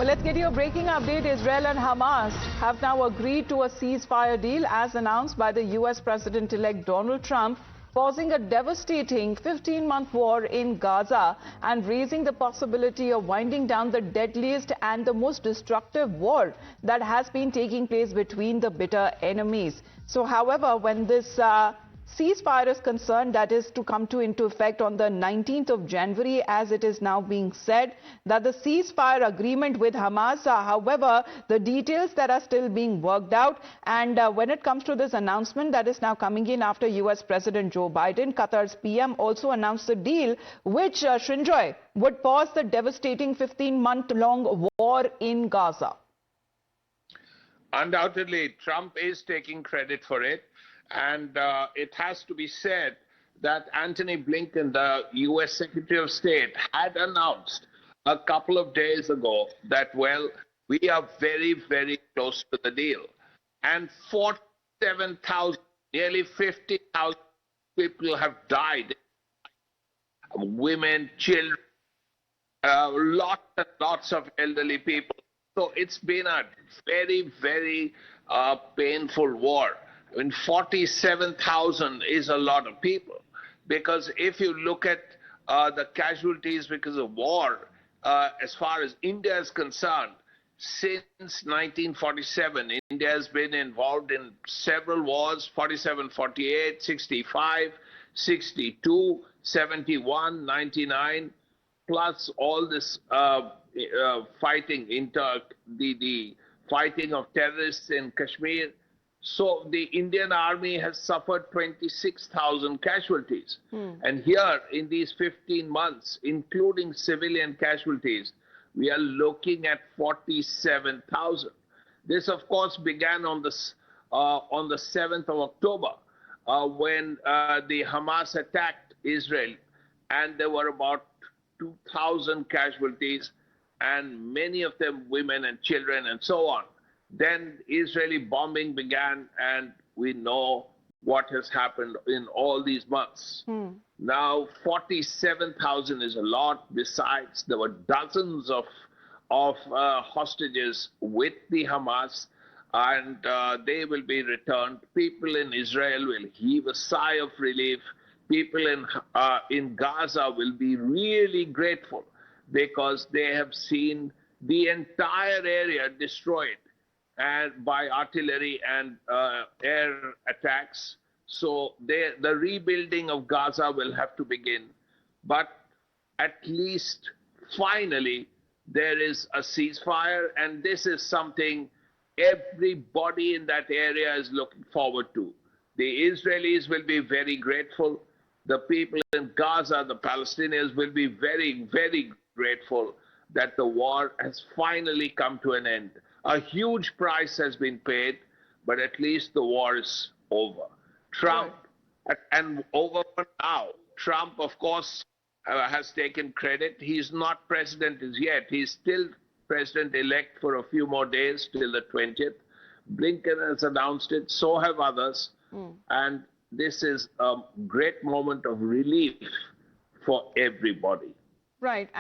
Well, let's get you a breaking update. Israel and Hamas have now agreed to a ceasefire deal as announced by the U.S. President-elect Donald Trump, pausing a devastating 15-month war in Gaza and raising the possibility of winding down the deadliest and the most destructive war that has been taking place between the bitter enemies. So, however, when this ceasefire is concerned, that is to come into effect on the 19th of January, as it is now being said, that the ceasefire agreement with Hamas, however, the details that are still being worked out. And when it comes to this announcement that is now coming in after U.S. President Joe Biden, Qatar's PM also announced a deal which, Srinjoy, would pause the devastating 15-month-long war in Gaza. Undoubtedly, Trump is taking credit for it. And it has to be said that Antony Blinken, the U.S. Secretary of State, had announced a couple of days ago that, well, we are very, very close to the deal. And 47,000, nearly 50,000 people have died. Women, children, lots and lots of elderly people. So it's been a very, very painful war. I mean, 47,000 is a lot of people, because if you look at the casualties because of war, as far as India is concerned, since 1947, India has been involved in several wars: 47, 48, 65, 62, 71, 99, plus all this fighting, the fighting of terrorists in Kashmir. So the Indian Army has suffered 26,000 casualties. And here in these 15 months, including civilian casualties, we are looking at 47,000. This, of course, began on the 7th of October when the Hamas attacked Israel, and there were about 2,000 casualties, and many of them women and children and so on. Then Israeli bombing began, and we know what has happened in all these months. Now, 47,000 is a lot. Besides, there were dozens of hostages with the Hamas, and they will be returned. People in Israel will heave a sigh of relief. People in Gaza will be really grateful, because they have seen the entire area destroyed and by artillery and air attacks. So the rebuilding of Gaza will have to begin. But at least finally there is a ceasefire, and this is something everybody in that area is looking forward to. The Israelis will be very grateful. The people in Gaza, the Palestinians, will be very, very grateful that the war has finally come to an end. A huge price has been paid, but at least the war is over. Trump, and over for now. Trump, of course, has taken credit. He's not president as yet. He's still president-elect for a few more days till the 20th. Blinken has announced it, so have others. And this is a great moment of relief for everybody. Right.